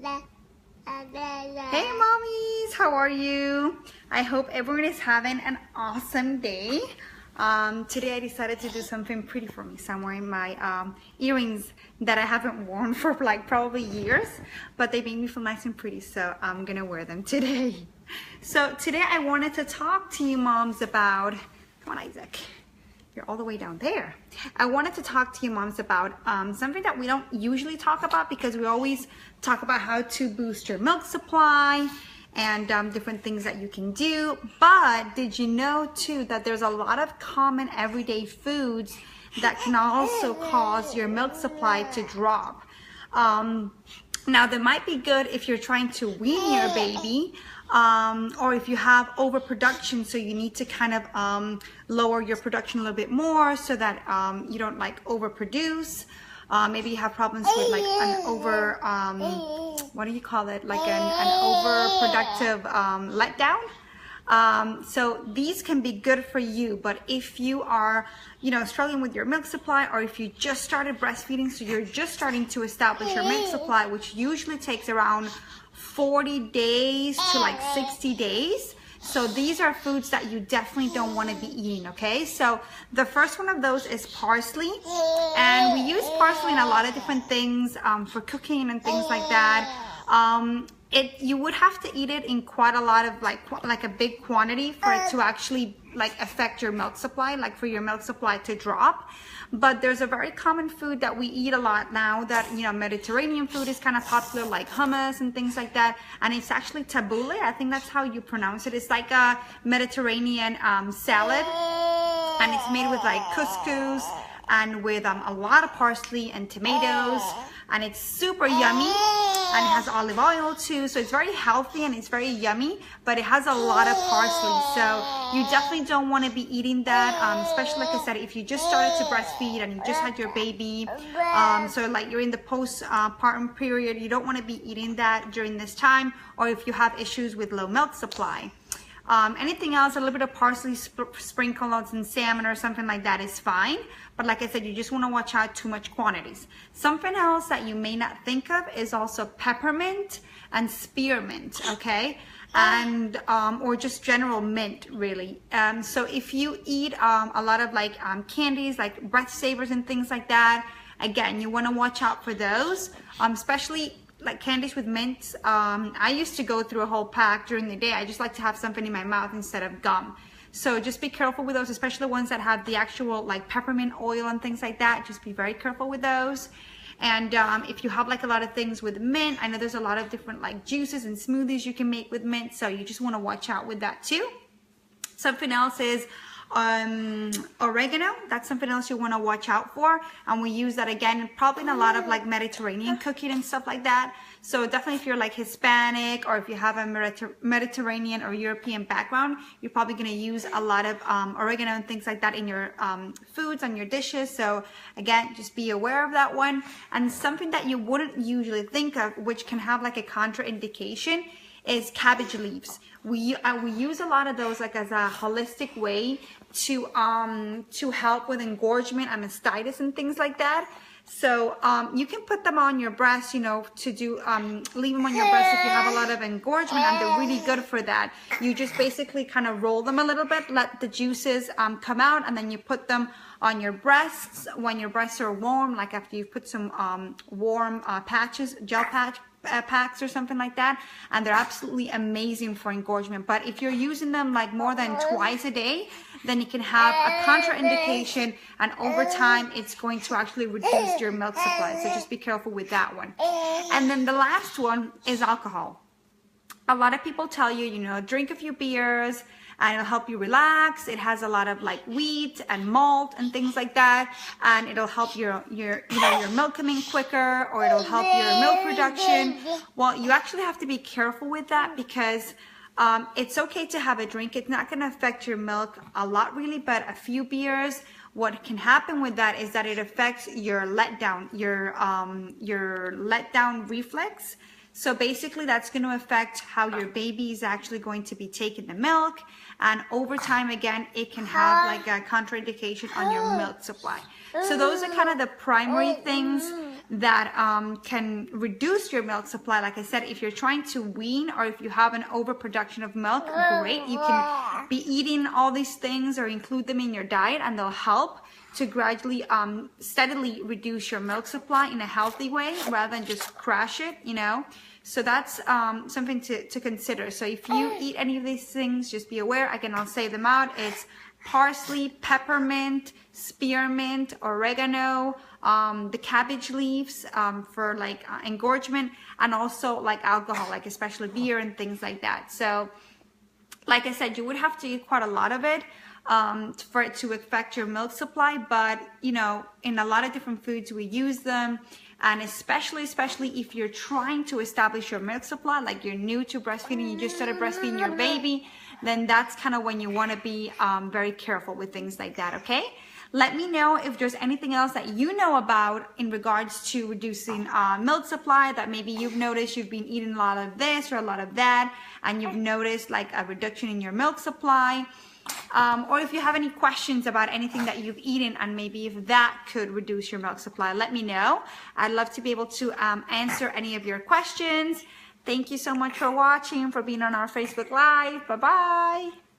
Hey mommies, how are you? I hope everyone is having an awesome day. Today I decided to do something pretty for me. So I'm wearing my earrings that I haven't worn for like probably years, but they make me feel nice and pretty, so I'm gonna wear them today. So today I wanted to talk to you moms about, come on Isaac, you're all the way down there. I wanted to talk to you moms about something that we don't usually talk about, because we always talk about how to boost your milk supply and different things that you can do. But did you know too that there's a lot of common everyday foods that can also cause your milk supply to drop? Now they might be good if you're trying to wean your baby, or if you have overproduction, so you need to kind of lower your production a little bit more so that you don't like overproduce. Maybe you have problems with like an over, what do you call it? Like an overproductive letdown. So these can be good for you, but if you are, struggling with your milk supply, or if you just started breastfeeding, so you're just starting to establish your milk supply, which usually takes around 40 days to like 60 days. So these are foods that you definitely don't want to be eating, okay? So the first one of those is parsley. And we use parsley in a lot of different things for cooking and things like that. You would have to eat it in quite a lot of like a big quantity for it to actually like affect your milk supply, like for your milk supply to drop. But there's a very common food that we eat a lot now that, Mediterranean food is kind of popular, like hummus and things like that. And it's actually tabbouleh. I think that's how you pronounce it. It's like a Mediterranean salad, and it's made with like couscous and with a lot of parsley and tomatoes, and it's super yummy, and it has olive oil too, so it's very healthy and it's very yummy, but it has a lot of parsley, so you definitely don't want to be eating that, especially like I said, if you just started to breastfeed and you just had your baby, so like you're in the postpartum period, you don't want to be eating that during this time, or if you have issues with low milk supply. Anything else, a little bit of parsley sprinkled on some salmon or something like that is fine. But like I said, you just want to watch out too much quantities. Something else that you may not think of is also peppermint and spearmint, okay? And or just general mint, really. So if you eat a lot of like candies, like breath savers and things like that, again, you want to watch out for those, especially like candies with mint. I used to go through a whole pack during the day. I just like to have something in my mouth instead of gum. So just be careful with those, especially the ones that have the actual like peppermint oil and things like that. Just be very careful with those. And if you have like a lot of things with mint, I know there's a lot of different like juices and smoothies you can make with mint. So you just want to watch out with that too. Something else is oregano. That's something else you want to watch out for, and we use that again probably in a lot of like Mediterranean cooking and stuff like that. So definitely if you're like Hispanic, or if you have a Mediterranean or European background, you're probably going to use a lot of oregano and things like that in your foods, on your dishes. So again, just be aware of that one. And something that you wouldn't usually think of, which can have like a contraindication, is cabbage leaves. We use a lot of those like as a holistic way to help with engorgement and mastitis and things like that. So you can put them on your breast, to do leave them on your breast if you have a lot of engorgement, and they're really good for that. You just basically kind of roll them a little bit, let the juices come out, and then you put them on your breasts when your breasts are warm, like after you've put some warm patches, gel packs or something like that, and they're absolutely amazing for engorgement. But if you're using them like more than twice a day, then you can have a contraindication, and over time it's going to actually reduce your milk supply. So just be careful with that one. And then the last one is alcohol. A lot of people tell you, drink a few beers and it'll help you relax. It has a lot of like wheat and malt and things like that, and it'll help your milk coming quicker, or it'll help your milk production. Well, you actually have to be careful with that, because it's okay to have a drink. It's not going to affect your milk a lot really, but a few beers, what can happen with that is that it affects your letdown, your letdown reflex. So basically that's going to affect how your baby is actually going to be taking the milk, and over time again it can have like a contraindication on your milk supply. So those are kind of the primary things that can reduce your milk supply. Like I said, if you're trying to wean or if you have an overproduction of milk, great. You can be eating all these things or include them in your diet, and they'll help to gradually, steadily reduce your milk supply in a healthy way rather than just crash it, you know. So that's something to consider. So if you eat any of these things, just be aware. Again, I'll say them out. It's parsley, peppermint, spearmint, oregano, the cabbage leaves for like engorgement, and also like alcohol, like especially beer and things like that. So like I said, you would have to eat quite a lot of it for it to affect your milk supply, but you know, in a lot of different foods we use them. And especially if you're trying to establish your milk supply, like you're new to breastfeeding, you just started breastfeeding your baby, then that's kind of when you want to be very careful with things like that, okay? Let me know if there's anything else that you know about in regards to reducing milk supply, that maybe you've noticed you've been eating a lot of this or a lot of that, and you've noticed like a reduction in your milk supply. Or if you have any questions about anything that you've eaten and maybe if that could reduce your milk supply, let me know. I'd love to be able to answer any of your questions. Thank you so much for watching, for being on our Facebook Live. Bye-bye.